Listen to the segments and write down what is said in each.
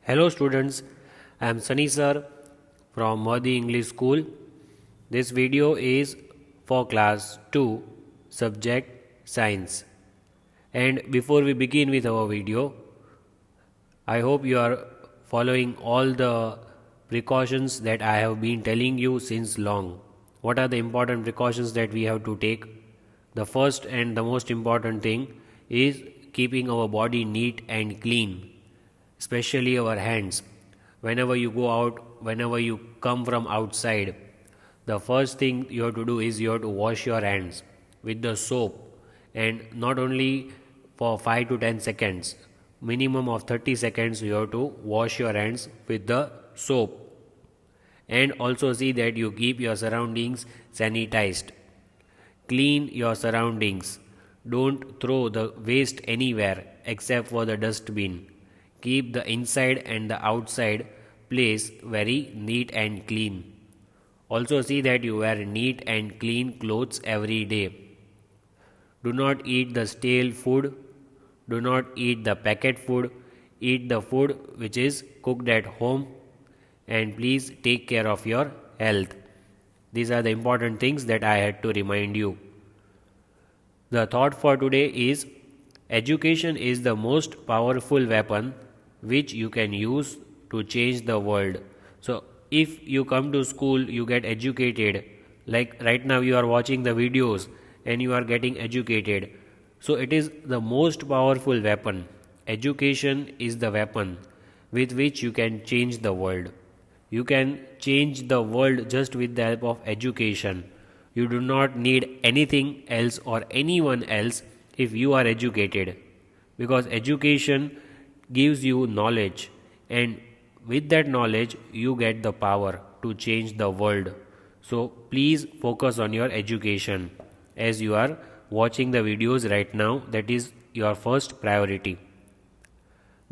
Hello students, I am Sunny sir from Modi English School. This video is for class 2 subject science. And before we begin with our video, I hope you are following all the precautions that I have been telling you since long. What are the important precautions that we have to take? The first and the most important thing is keeping our body neat and clean, especially our hands. Whenever you go out, whenever you come from outside, the first thing you have to do is you have to wash your hands with the soap, and not only for 5 to 10 seconds, minimum of 30 seconds you have to wash your hands with the soap. And also see that you keep your surroundings sanitized. Clean your surroundings. Don't throw the waste anywhere except for the dustbin. Keep the inside and the outside place very neat and clean. Also see that you wear neat and clean clothes every day. Do not eat the stale food. Do not eat the packet food. Eat the food which is cooked at home, and please take care of your health. These are the important things that I had to remind you. The thought for today is education is the most powerful weapon which you can use to change the world. So, if you come to school, you get educated, like right now you are watching the videos and you are getting educated. So, it is the most powerful weapon. Education is the weapon with which you can change the world. You can change the world just with the help of education. You do not need anything else or anyone else if you are educated, because education gives you knowledge, and with that knowledge you get the power to change the world. So please focus on your education as you are watching the videos right now. That is your first priority.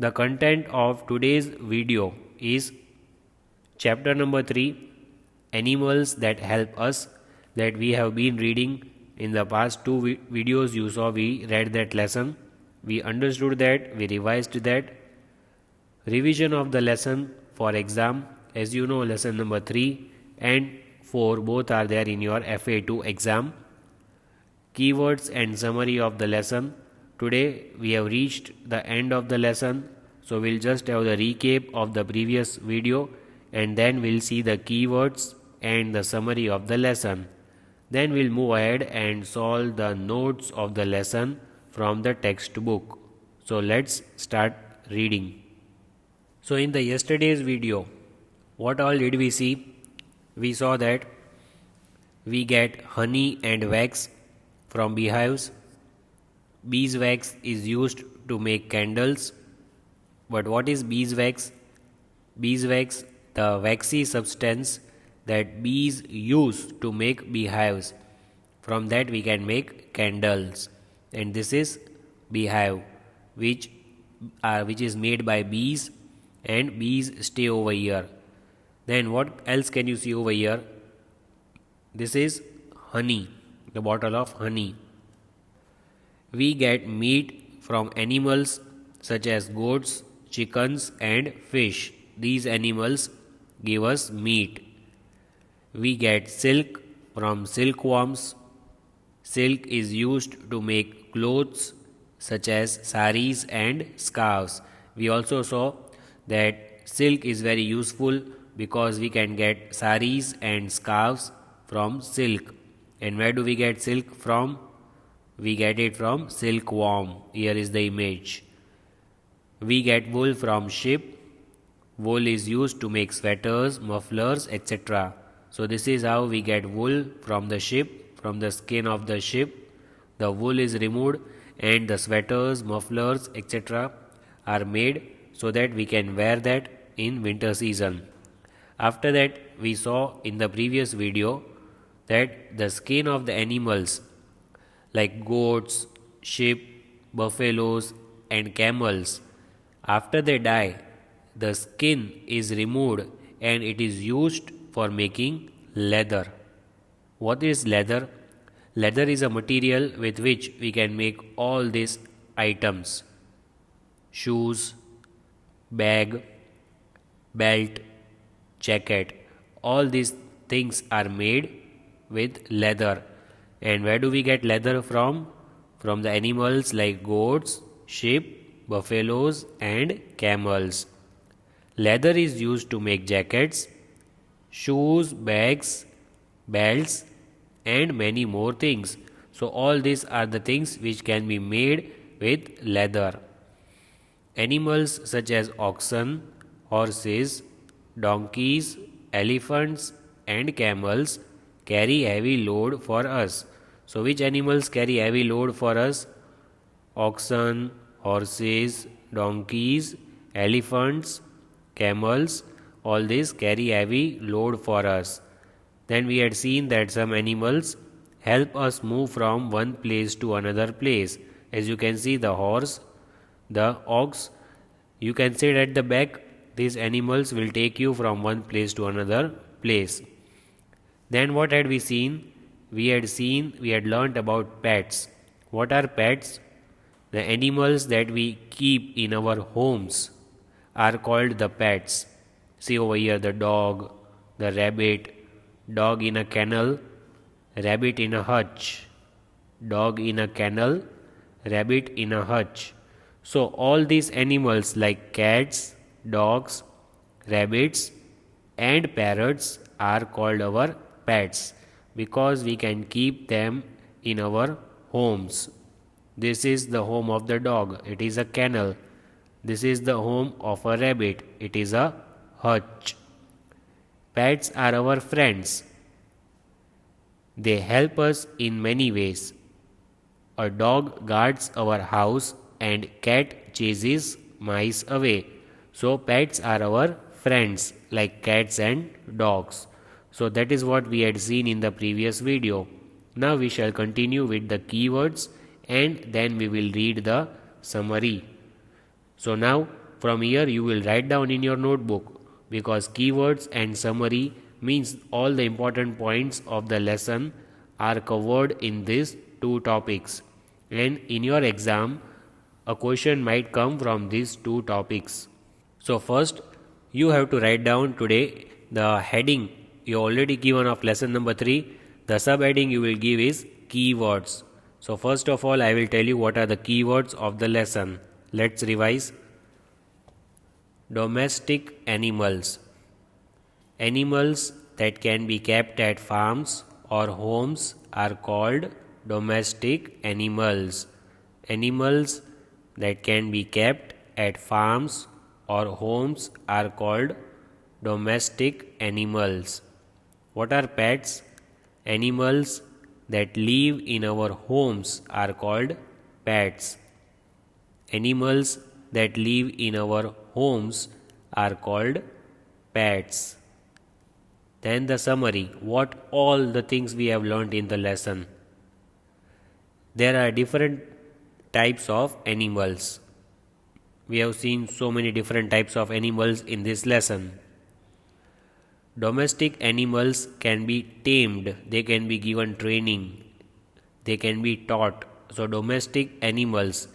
The content of today's video is chapter number 3, animals that help us, that we have been reading in the past two videos. You saw we read that lesson, we understood that, we revised that. Revision of the lesson for exam, as you know, lesson number 3 and 4 both are there in your FA2 exam. Keywords and summary of the lesson. Today we have reached the end of the lesson, so we'll just have the recap of the previous video, and then we'll see the keywords and the summary of the lesson. Then we'll move ahead and solve the notes of the lesson from the textbook. So let's start reading. So in the yesterday's video, what all did we see? We saw that we get honey and wax from beehives. Beeswax is used to make candles. But what is beeswax? Beeswax, the waxy substance that bees use to make beehives. From that we can make candles, and this is beehive which is made by bees, and bees stay over here. Then what else can you see over here? This is honey, the bottle of honey. We get meat from animals such as goats, chickens and fish. These animals give us meat. We get silk from silkworms. Silk is used to make clothes such as saris and scarves. We also saw that silk is very useful because we can get saris and scarves from silk. And where do we get silk from? We get it from silkworm. Here is the image. We get wool from sheep. Wool is used to make sweaters, mufflers, etc. So this is how we get wool from the sheep, from the skin of the sheep. The wool is removed and the sweaters, mufflers, etc. are made so that we can wear that in winter season. After that, we saw in the previous video that the skin of the animals like goats, sheep, buffaloes and camels, after they die, the skin is removed and it is used for making leather. What is leather? Leather is a material with which we can make all these items: shoes, bag, belt, jacket. All these things are made with leather. And where do we get leather from? From the animals like goats, sheep, buffaloes, and camels. Leather is used to make jackets, shoes, bags, belts, and many more things. So, all these are the things which can be made with leather. Animals such as oxen, horses, donkeys, elephants, and camels carry heavy load for us. So, which animals carry heavy load for us? Oxen, horses, donkeys, elephants, camels, all these carry heavy load for us. Then we had seen that some animals help us move from one place to another place. As you can see, the horse, the ox, you can sit at the back. These animals will take you from one place to another place. Then what had we seen? We had learnt about pets. What are pets? The animals that we keep in our homes are called the pets. See over here, the dog, the rabbit, dog in a kennel, rabbit in a hutch, dog in a kennel, rabbit in a hutch. So, all these animals like cats, dogs, rabbits, and parrots are called our pets because we can keep them in our homes. This is the home of the dog, it is a kennel. This is the home of a rabbit, it is a hutch. Pets are our friends. They help us in many ways. A dog guards our house and cat chases mice away. So pets are our friends like cats and dogs. So that is what we had seen in the previous video. Now we shall continue with the keywords and then we will read the summary. So now from here you will write down in your notebook because keywords and summary means all the important points of the lesson are covered in these two topics. And in your exam, a question might come from these two topics. So first, you have to write down today the heading you already given of lesson number 3. The subheading you will give is keywords. So first of all, I will tell you what are the keywords of the lesson. Let's revise. Domestic animals. Animals that can be kept at farms or homes are called domestic animals. Animals that can be kept at farms or homes are called domestic animals. What are pets? Animals that live in our homes are called pets. Animals that live in our homes are called pets. Then the summary, what all the things we have learned in the lesson. There are different types of animals. We have seen so many different types of animals in this lesson. Domestic animals can be tamed, they can be given training, they can be taught. So domestic animals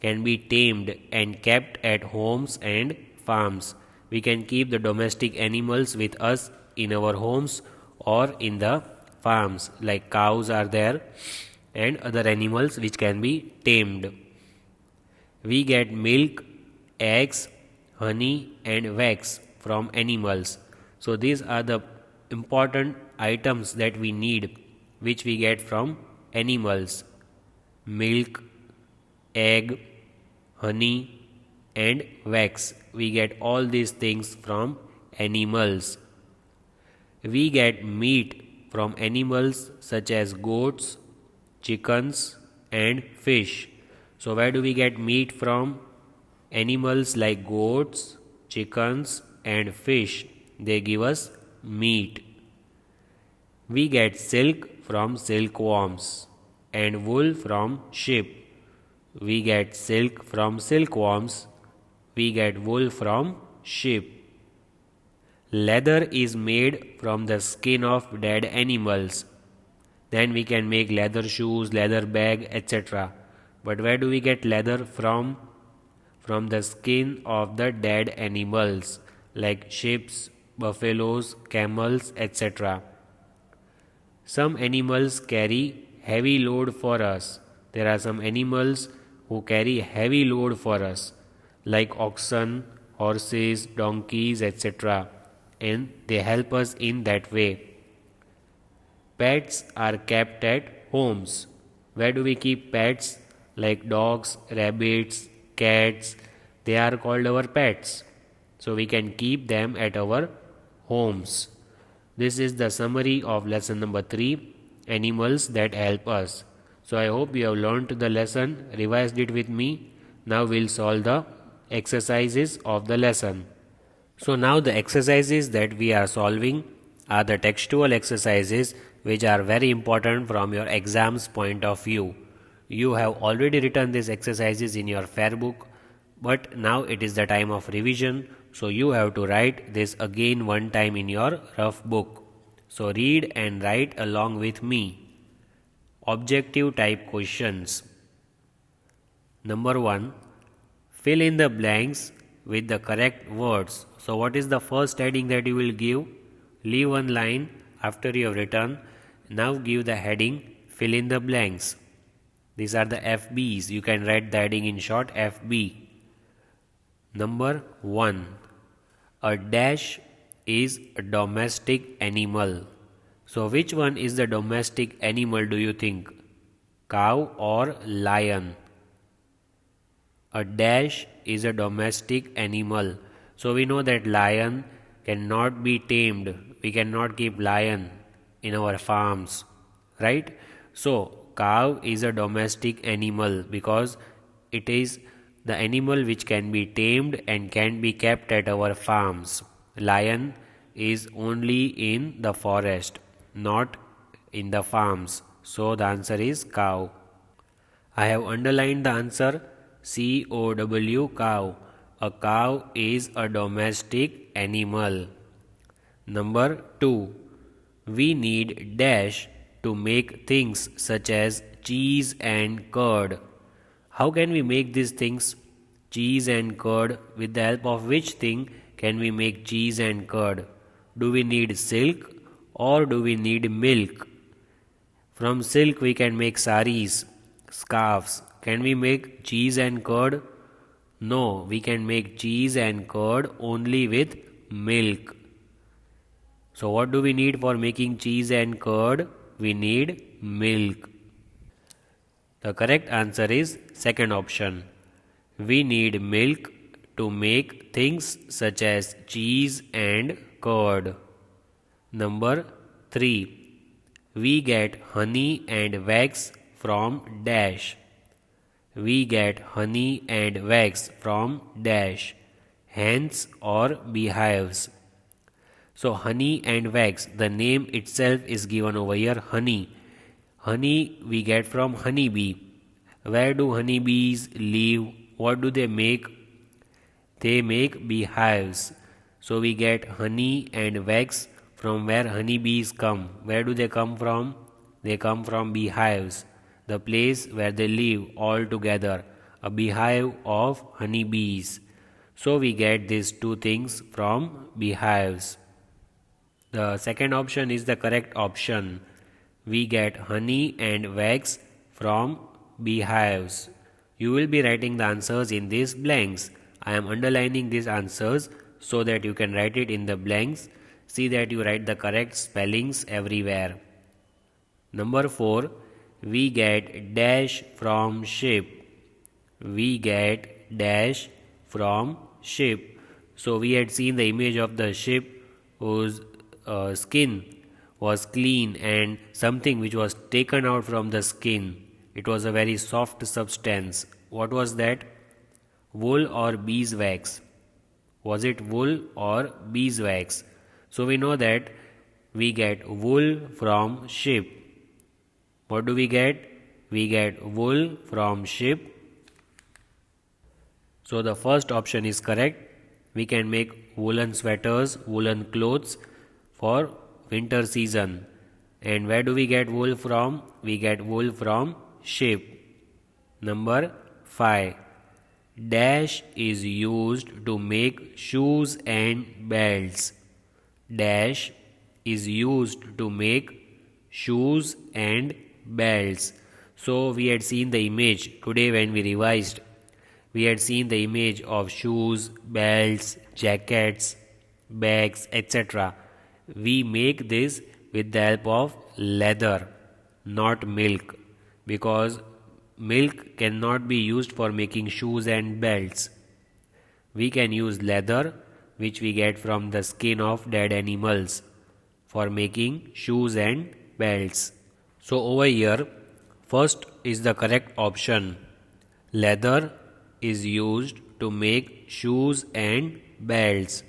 can be tamed and kept at homes and farms. We can keep the domestic animals with us in our homes or in the farms, like cows are there and other animals which can be tamed. We get milk, eggs, honey and wax from animals. So these are the important items that we need which we get from animals. Milk, egg, honey and wax. We get all these things from animals. We get meat from animals such as goats, chickens and fish. So where do we get meat from? Animals like goats, chickens and fish. They give us meat. We get silk from silkworms and wool from sheep. We get silk from silkworms. We get wool from sheep. Leather is made from the skin of dead animals. Then we can make leather shoes, leather bag, etc. But where do we get leather from? From the skin of the dead animals like sheep, buffaloes, camels, etc. Some animals carry heavy load for us. There are some animals who carry heavy load for us, like oxen, horses, donkeys, etc. And they help us in that way. Pets are kept at homes. Where do we keep pets? Like dogs, rabbits, cats. They are called our pets. So we can keep them at our homes. This is the summary of lesson number 3, animals that help us. So I hope you have learned the lesson, revised it with me. Now we'll solve the exercises of the lesson. So now the exercises that we are solving are the textual exercises which are very important from your exams point of view. You have already written these exercises in your fair book, but now it is the time of revision, so you have to write this again one time in your rough book. So read and write along with me. Objective type questions. Number 1. Fill in the blanks with the correct words. So what is the first heading that you will give? Leave one line after you have written. Now give the heading, fill in the blanks. These are the FBs. You can write the heading in short, FB. Number 1. A dash is a domestic animal. So which one is the domestic animal, do you think? Cow or lion? A dash is a domestic animal. So we know that lion cannot be tamed. We cannot keep lion in our farms, right? So cow is a domestic animal because it is the animal which can be tamed and can be kept at our farms. Lion is only in the forest, not in the farms. So the answer is cow. I have underlined the answer COW, cow. A cow is a domestic animal. Number 2. We need dash to make things such as cheese and curd. How can we make these things? Cheese and curd. With the help of which thing can we make cheese and curd? Do we need silk or do we need milk? From silk we can make saris, scarves. Can we make cheese and curd? No, we can make cheese and curd only with milk. So what do we need for making cheese and curd? We need milk. The correct answer is second option. We need milk to make things such as cheese and curd. Number 3. We get honey and wax from dash. We get honey and wax from dash, hens or beehives. So honey and wax, the name itself is given over here, honey. Honey we get from honeybee. Where do honeybees live? What do they make? They make beehives. So we get honey and wax from where honeybees come. Where do they come from? They come from beehives, the place where they live all together, a beehive of honeybees. So we get these two things from beehives. The second option is the correct option. We get honey and wax from beehives. You will be writing the answers in these blanks. I am underlining these answers so that you can write it in the blanks. See that you write the correct spellings everywhere. Number 4. We get dash from sheep. We get dash from sheep. So we had seen the image of the sheep whose skin was clean and something which was taken out from the skin. It was a very soft substance. What was that? Wool or beeswax? Was it wool or beeswax? So we know that we get wool from sheep. What do we get? We get wool from sheep. So the first option is correct. We can make woolen sweaters, woolen clothes for winter season. And where do we get wool from? We get wool from sheep. Number 5. dash is used to make shoes and belts. Dash is used to make shoes and belts. So we had seen the image today when we revised. We had seen the image of shoes, belts, jackets, bags, etc. We make this with the help of leather, not milk, because milk cannot be used for making shoes and belts. We can use leather, which we get from the skin of dead animals, for making shoes and belts. So over here, first is the correct option. Leather is used to make shoes and belts.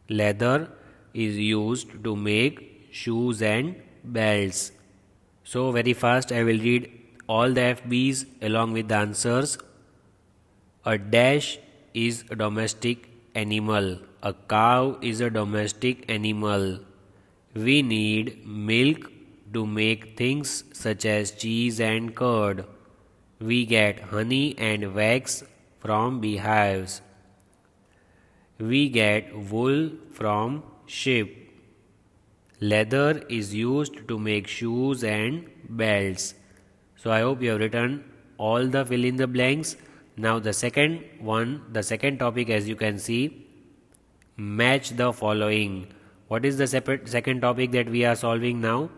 Leather is used to make shoes and belts. So very fast I will read all the FBs along with the answers. A dash is a domestic animal. A cow is a domestic animal. We need milk to make things such as cheese and curd. We get honey and wax from beehives. We get wool from sheep. Leather is used to make shoes and belts. So I hope you have written all the fill in the blanks. Now the second second topic, as you can see, match the following. What is the second topic that we are solving now?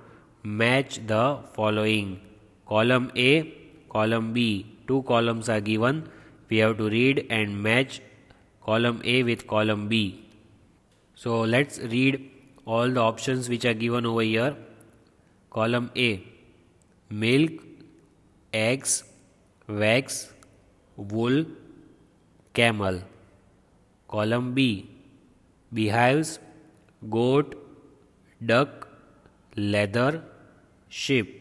Match the following. Column A, column B. Two columns are given. We have to read and match column A with column B. So let's read all the options which are given over here. Column A, milk, eggs, wax, wool, camel. Column B, beehives, goat, duck, leather, sheep.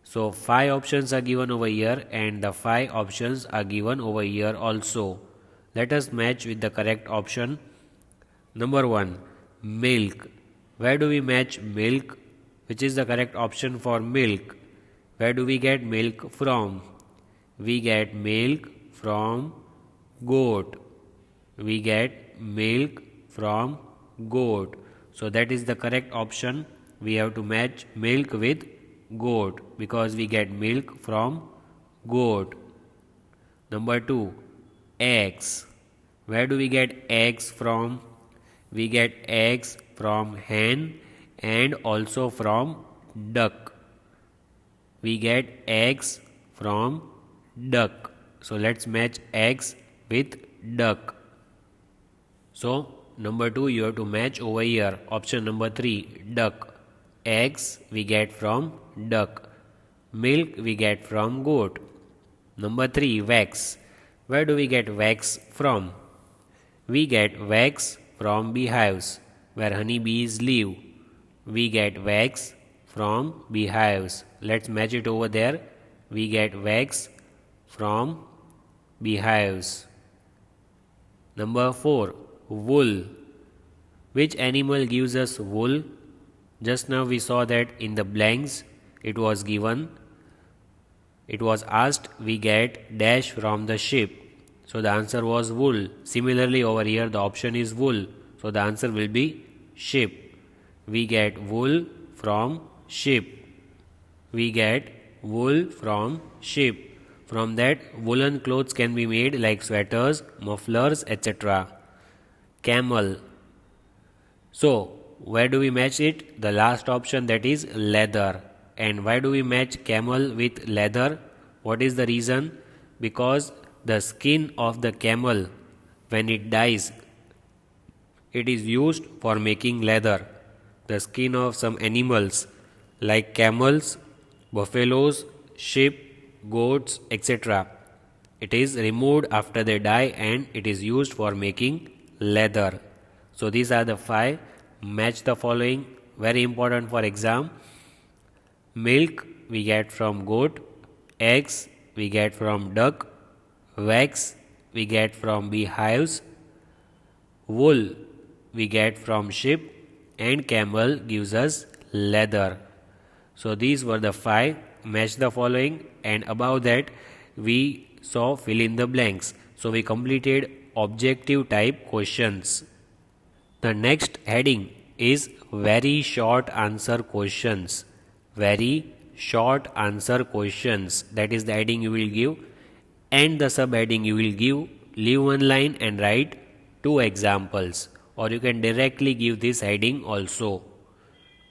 So 5 options are given over here and the 5 options are given over here also. Let us match with the correct option. Number 1, milk. Where do we match milk? Which is the correct option for milk? Where do we get milk from? We get milk from goat. We get milk from goat. So that is the correct option. We have to match milk with goat because we get milk from goat. Number 2, eggs. Where do we get eggs from? We get eggs from hen and also from duck. We get eggs from duck. So let's match eggs with duck. So number 2 you have to match over here. Option number 3, duck. Eggs we get from duck. Milk we get from goat. Number 3, wax. Where do we get wax from? We get wax from beehives, where honeybees live. We get wax from beehives. Let's match it over there. We get wax from beehives. Number 4, wool. Which animal gives us wool? Just now we saw that in the blanks it was given. It was asked we get dash from the sheep. So the answer was wool. Similarly over here the option is wool. So the answer will be sheep. We get wool from sheep. We get wool from sheep. From that woolen clothes can be made like sweaters, mufflers, etc. Camel. So where do we match it? The last option, that is leather. And why do we match camel with leather? What is the reason? Because the skin of the camel, when it dies, it is used for making leather. The skin of some animals like camels, buffaloes, sheep, goats, etc. It is removed after they die and it is used for making leather. So these are the 5. Match the following. Very important for exam. Milk we get from goat. Eggs we get from duck. Wax we get from beehives. Wool we get from sheep. And camel gives us leather. So these were the 5. Match the following, and above that we saw fill in the blanks. So we completed objective type questions. The next heading is very short answer questions. Very short answer questions. That is the heading you will give, and the subheading you will give. Leave one line and write two examples, or you can directly give this heading also.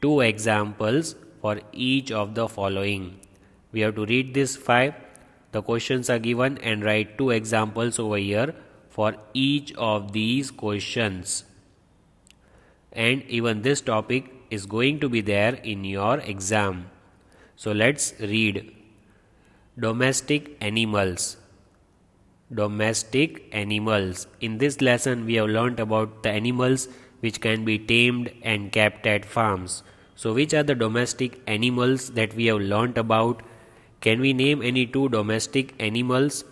Two examples for each of the following. We have to read this 5. The questions are given and write two examples over here for each of these questions. And even this topic is going to be there in your exam. So let's read. Domestic animals. Domestic animals. In this lesson we have learnt about the animals which can be tamed and kept at farms. So which are the domestic animals that we have learnt about? Can we name any two domestic animals?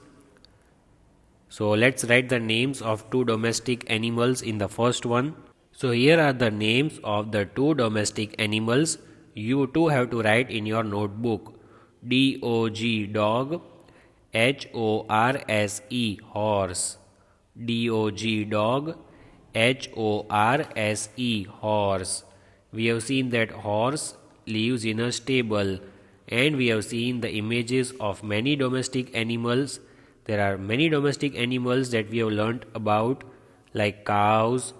So let's write the names of two domestic animals in the first one. So here are the names of the two domestic animals. You too have to write in your notebook. DOG dog, HORSE horse. DOG dog, HORSE horse. We have seen that horse lives in a stable, and we have seen the images of many domestic animals. There are many domestic animals that we have learnt about, like cows,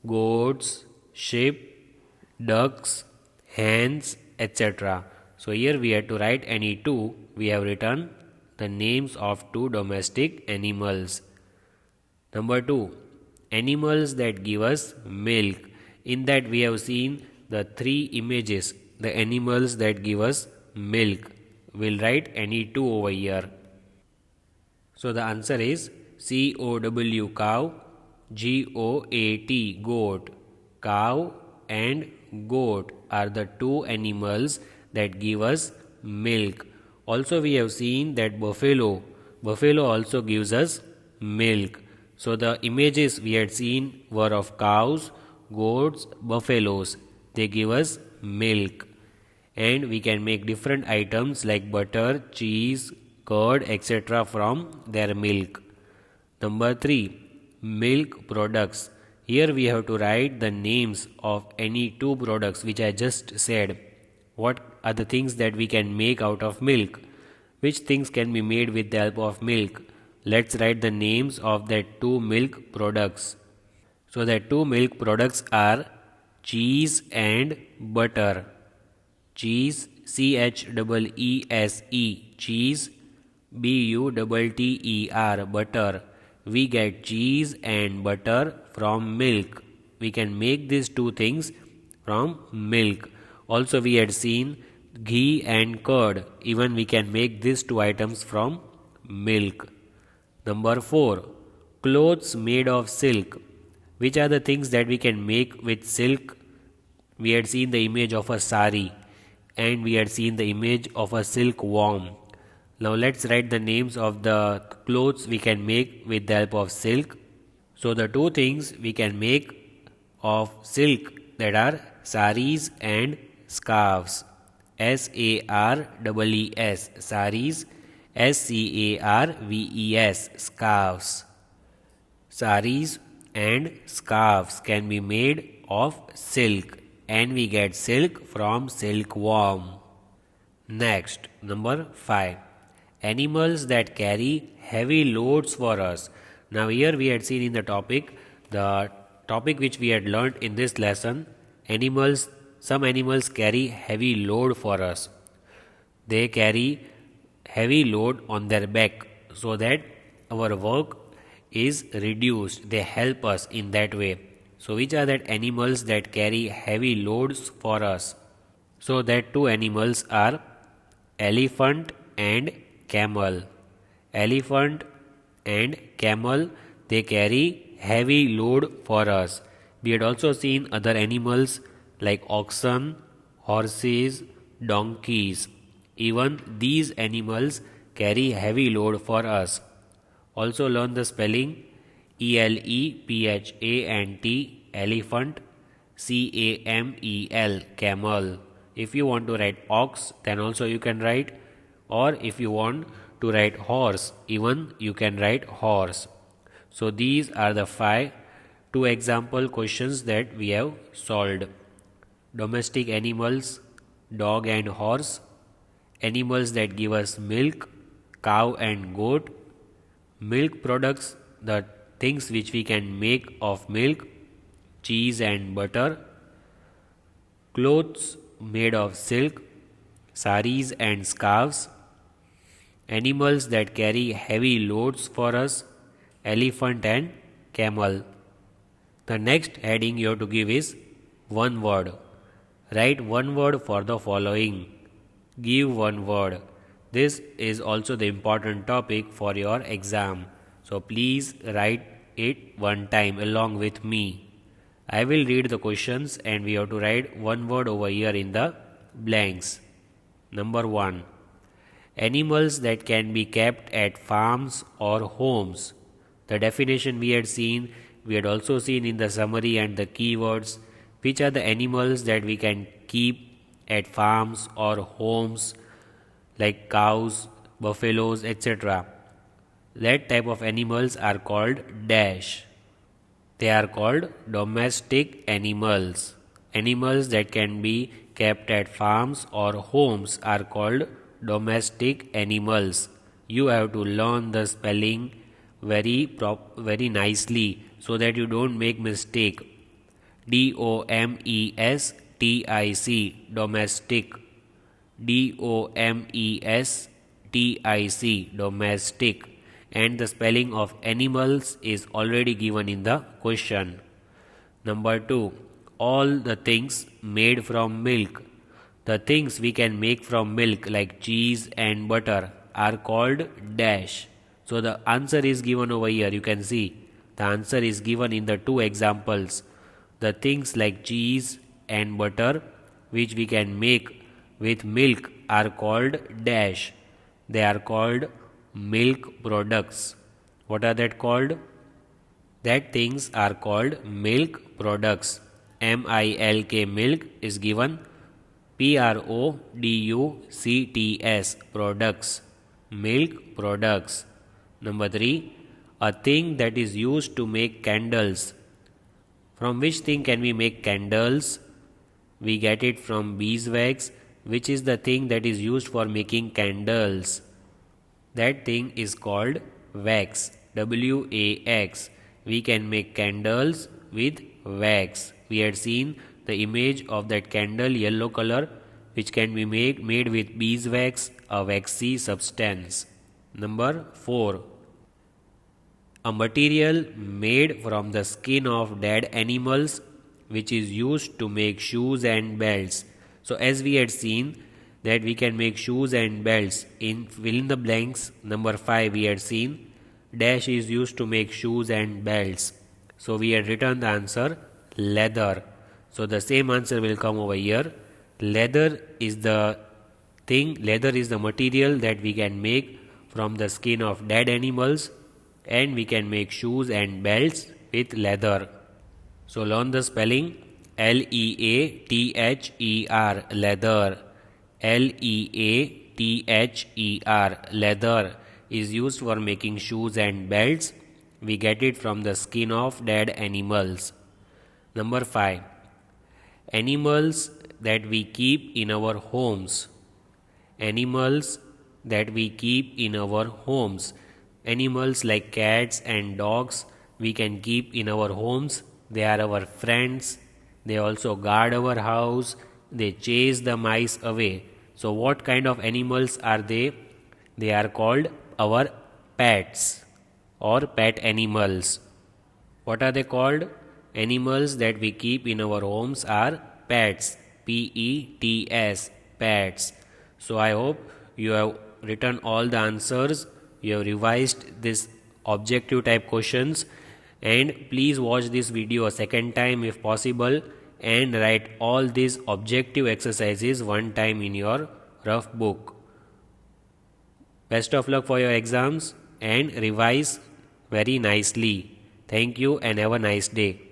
goats, sheep, ducks, hens, etc. So here we have to write any two. We have written the names of two domestic animals. Number 2, animals that give us milk. In that we have seen the three images, the animals that give us milk. We'll write any two over here. So the answer is COW cow, GOAT goat. Cow and goat are the two animals that give us milk. Also we have seen that buffalo also gives us milk. So the images we had seen were of cows, goats, buffaloes. They give us milk. And we can make different items like butter, cheese, curd, etc. from their milk. Number 3, milk products. Here we have to write the names of any two products which I just said. What are the things that we can make out of milk? Which things can be made with the help of milk? Let's write the names of that two milk products. So the two milk products are cheese and butter. Cheese, CHEESE, cheese, BUTTER, butter. We get cheese and butter from milk. We can make these two things from milk. Also we had seen ghee and curd. Even we can make these two items from milk. Number 4, clothes made of silk. Which are the things that we can make with silk? We had seen the image of a sari, and we had seen the image of a silkworm. Now let's write the names of the clothes we can make with the help of silk. So the two things we can make of silk, that are saris and scarves. SAREES, saris. SCARVES, scarves. Saris and scarves can be made of silk, and we get silk from silkworm. Next, number 5, animals that carry heavy loads for us. Now here we had seen in the topic which we had learnt in this lesson, some animals carry heavy load for us. They carry heavy load on their back so that our work is reduced. They help us in that way. So which are that animals that carry heavy loads for us? So that two animals are elephant and camel. Elephant and camel, they carry heavy load for us. We had also seen other animals like oxen, horses, donkeys. Even these animals carry heavy load for us. Also learn the spelling ELEPHANT, elephant, CAMEL, camel. If you want to write ox, then also you can write, or if you want to write horse, even you can write horse. So these are the two example questions that we have solved. Domestic animals, dog and horse. Animals that give us milk, cow and goat. Milk products, the things which we can make of milk, cheese and butter. Clothes made of silk, saris and scarves. Animals that carry heavy loads for us, elephant and camel. The next heading you have to give is one word. Write one word for the following. Give one word. This is also the important topic for your exam. So please write it one time along with me. I will read the questions and we have to write one word over here in the blanks. Number 1. Animals that can be kept at farms or homes. The definition we had seen, we had also seen in the summary and the keywords, which are the animals that we can keep at farms or homes like cows, buffaloes, etc. That type of animals are called dash. They are called domestic animals. Animals that can be kept at farms or homes are called domestic animals. You have to learn the spelling very nicely so that you don't make mistake. domestic, domestic. domestic, domestic. And the spelling of animals is already given in the question. Number 2. All the things made from milk. The things we can make from milk like cheese and butter are called dash. So the answer is given over here. You can see the answer is given in the two examples. The things like cheese and butter which we can make with milk are called dash. They are called milk products. What are that called? That things are called milk products. MILK, milk is given. PRODUCTS, products. Milk products. Number 3. A thing that is used to make candles. From which thing can we make candles? We get it from beeswax, which is the thing that is used for making candles. That thing is called wax. WAX. We can make candles with wax. We had seen the image of that candle, yellow color, which can be made with beeswax, a waxy substance. Number 4. A material made from the skin of dead animals which is used to make shoes and belts. So as we had seen that we can make shoes and belts, in fill in the blanks, number 5 we had seen dash is used to make shoes and belts. So we had written the answer leather. So the same answer will come over here. Leather is the material that we can make from the skin of dead animals, and we can make shoes and belts with leather. So learn the spelling. LEATHER, leather. LEATHER, leather is used for making shoes and belts. We get it from the skin of dead animals. Number 5. Animals that we keep in our homes. Animals that we keep in our homes. Animals like cats and dogs we can keep in our homes. They are our friends. They also guard our house. They chase the mice away. So what kind of animals are they? They are called our pets or pet animals. What are they called? Animals that we keep in our homes are pets. PETS, pets. So I hope you have written all the answers. You have revised this objective type questions, and please watch this video a second time if possible and write all these objective exercises one time in your rough book. Best of luck for your exams and revise very nicely. Thank you and have a nice day.